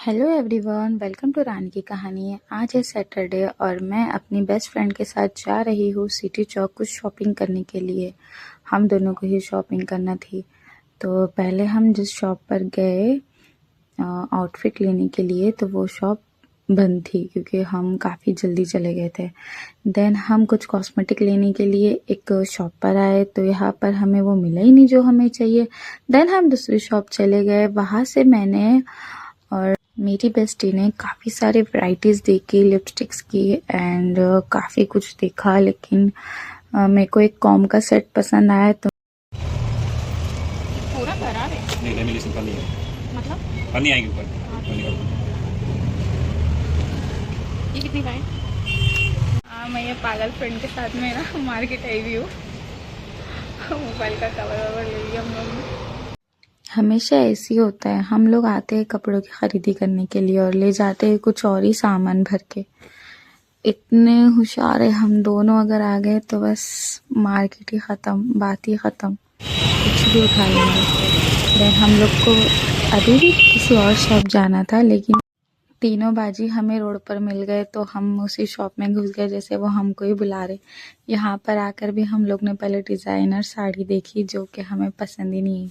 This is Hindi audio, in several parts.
हेलो एवरीवन, वेलकम टू रानी की कहानी। आज है सैटरडे और मैं अपनी बेस्ट फ्रेंड के साथ जा रही हूँ सिटी चौक कुछ शॉपिंग करने के लिए। हम दोनों को ही शॉपिंग करना थी। तो पहले हम जिस शॉप पर गए आउटफिट लेने के लिए, तो वो शॉप बंद थी क्योंकि हम काफ़ी जल्दी चले गए थे। देन हम कुछ कॉस्मेटिक लेने के लिए एक शॉप पर आए, तो यहाँ पर हमें वो मिला ही नहीं जो हमें चाहिए। देन हम दूसरी शॉप चले गए, वहाँ से मैंने और मेरी बेस्टी ने काफ़ी सारे वैरायटीज़ देखी लिपस्टिक्स की एंड काफ़ी कुछ देखा, लेकिन मेरे को एक कॉम का सेट पसंद आया। तो पूरा खराब है। नहीं लेमिनेशन का नहीं है, मतलब पानी आएगी ऊपर पानी का। ये कितनी का है? हाँ, मैं ये पागल फ्रेंड के साथ में ना मार्केट आई हुई हूँ। मोबाइल का कवर ववर ले लिया हम लोग ने। हमेशा ऐसे ही होता है, हम लोग आते हैं कपड़ों की खरीदी करने के लिए और ले जाते हैं कुछ और ही सामान भर के। इतने होशियार है हम दोनों, अगर आ गए तो बस मार्केट ही ख़त्म, बात ही ख़त्म, कुछ भी उठा लेंगे। देन हम लोग को अभी भी किसी और शॉप जाना था, लेकिन तीनों बाजी हमें रोड पर मिल गए तो हम उसी शॉप में घुस गए जैसे वो हमको ही बुला रहे। यहाँ पर आकर भी हम लोग ने पहले डिज़ाइनर साड़ी देखी जो कि हमें पसंद ही नहीं।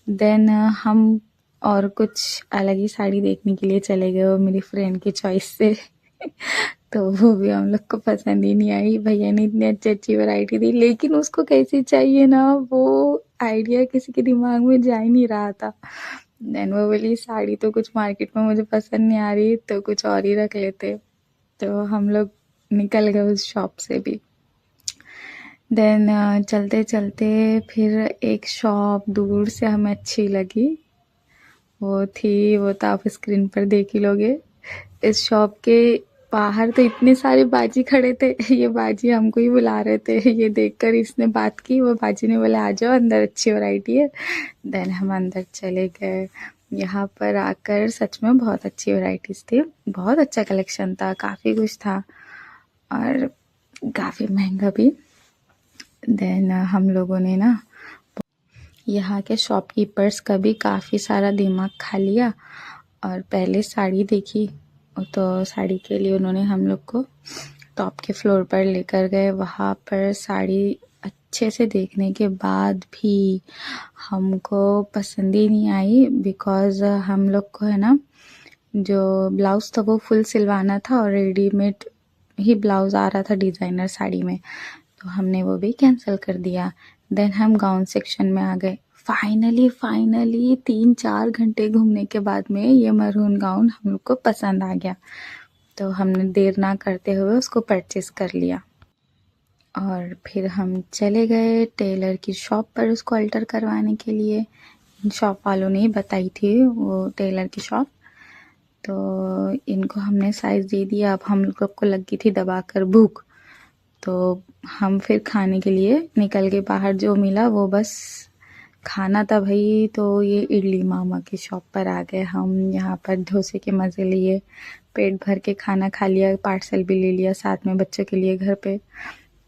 देन हम और कुछ अलग ही साड़ी देखने के लिए चले गए, वो मेरी फ्रेंड की चॉइस से। तो वो भी हम लोग को पसंद ही नहीं आई। भैया ने इतनी अच्छी अच्छी वैरायटी दी, लेकिन उसको कैसी चाहिए ना, वो आइडिया किसी के दिमाग में जा ही नहीं रहा था। देन वो बोली साड़ी तो कुछ मार्केट में मुझे पसंद नहीं आ रही, तो कुछ और ही रख लेते। तो हम लोग निकल गए उस शॉप से भी। देन चलते चलते फिर एक शॉप दूर से हमें अच्छी लगी, वो तो आप स्क्रीन पर देख ही लोगे। इस शॉप के बाहर तो इतने सारे बाजी खड़े थे, ये बाजी हमको ही बुला रहे थे। ये देखकर इसने बात की, वो बाजी ने बोला आ जाओ अंदर, अच्छी वैरायटी है। देन हम अंदर चले गए। यहाँ पर आकर सच में बहुत अच्छी वैरायटीज़ थी, बहुत अच्छा कलेक्शन था, काफ़ी कुछ था और काफ़ी महंगा भी। देन हम लोगों ने ना यहाँ के शॉपकीपर्स का भी काफ़ी सारा दिमाग खा लिया और पहले साड़ी देखी, तो साड़ी के लिए उन्होंने हम लोग को टॉप के फ्लोर पर लेकर गए। वहाँ पर साड़ी अच्छे से देखने के बाद भी हमको पसंद ही नहीं आई, बिकॉज़ हम लोग को है ना जो ब्लाउज़ था वो फुल सिलवाना था और रेडीमेड ही ब्लाउज़ आ रहा था डिज़ाइनर साड़ी में, तो हमने वो भी कैंसिल कर दिया। देन हम गाउन सेक्शन में आ गए। फाइनली 3-4 घंटे घूमने के बाद में ये मरून गाउन हम लोग को पसंद आ गया, तो हमने देर ना करते हुए उसको परचेज़ कर लिया और फिर हम चले गए टेलर की शॉप पर उसको अल्टर करवाने के लिए। शॉप वालों ने ही बताई थी वो टेलर की शॉप, तो इनको हमने साइज़ दे दिया। अब हम लोग को लगी थी दबाकर भूख, तो हम फिर खाने के लिए निकल के बाहर, जो मिला वो बस खाना था भाई। तो ये इडली मामा की शॉप पर आ गए हम, यहाँ पर डोसे के मज़े लिए, पेट भर के खाना खा लिया, पार्सल भी ले लिया साथ में बच्चों के लिए घर पे।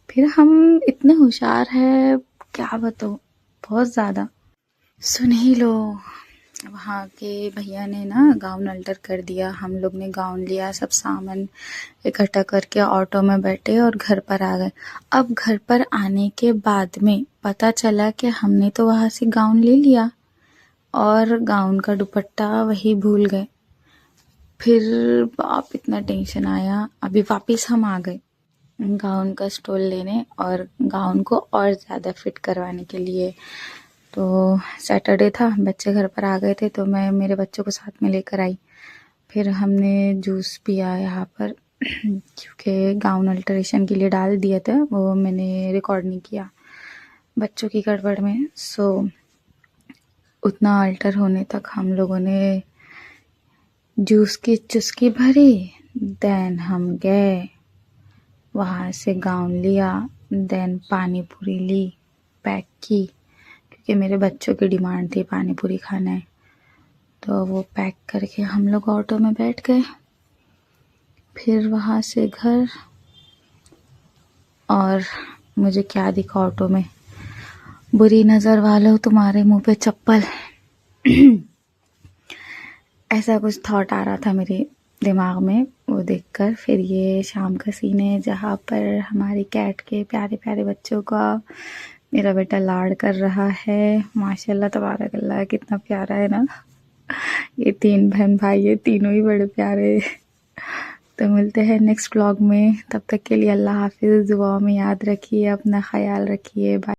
फिर हम इतने होशियार हैं, क्या बताऊँ, बहुत ज़्यादा। सुन ही लो, वहाँ के भैया ने ना गाउन अल्टर कर दिया, हम लोग ने गाउन लिया, सब सामान इकट्ठा करके ऑटो में बैठे और घर पर आ गए। अब घर पर आने के बाद में पता चला कि हमने तो वहाँ से गाउन ले लिया और गाउन का दुपट्टा वही भूल गए। फिर बाप इतना टेंशन आया। अभी वापस हम आ गए गाउन का स्टोल लेने और गाउन को और ज़्यादा फिट करवाने के लिए। तो सैटरडे था, बच्चे घर पर आ गए थे, तो मैं मेरे बच्चों को साथ में लेकर आई। फिर हमने जूस पिया यहाँ पर क्योंकि गाउन अल्टरेशन के लिए डाल दिया था, वो मैंने रिकॉर्ड नहीं किया बच्चों की गड़बड़ में। सो उतना अल्टर होने तक हम लोगों ने जूस की चुस्की भरी। देन हम गए, वहाँ से गाउन लिया, देन पानी पूरी ली, पैक की, क्योंकि मेरे बच्चों की डिमांड थी पानी पूरी खाना है। तो वो पैक करके हम लोग ऑटो में बैठ गए। फिर वहाँ से घर, और मुझे क्या दिखा ऑटो में, बुरी नज़र वालों तुम्हारे मुंह पे चप्पल। ऐसा कुछ थॉट आ रहा था मेरे दिमाग में वो देखकर। फिर ये शाम का सीन है जहाँ पर हमारी कैट के प्यारे प्यारे बच्चों का मेरा बेटा लाड कर रहा है। माशाल्लाह तबारकल्लाह, कितना प्यारा है ना। ये 3 बहन भाई है, तीनों ही बड़े प्यारे। तो मिलते हैं नेक्स्ट व्लॉग में, तब तक के लिए अल्लाह हाफिज़। दुआ में याद रखिए, अपना ख्याल रखिए। बाय।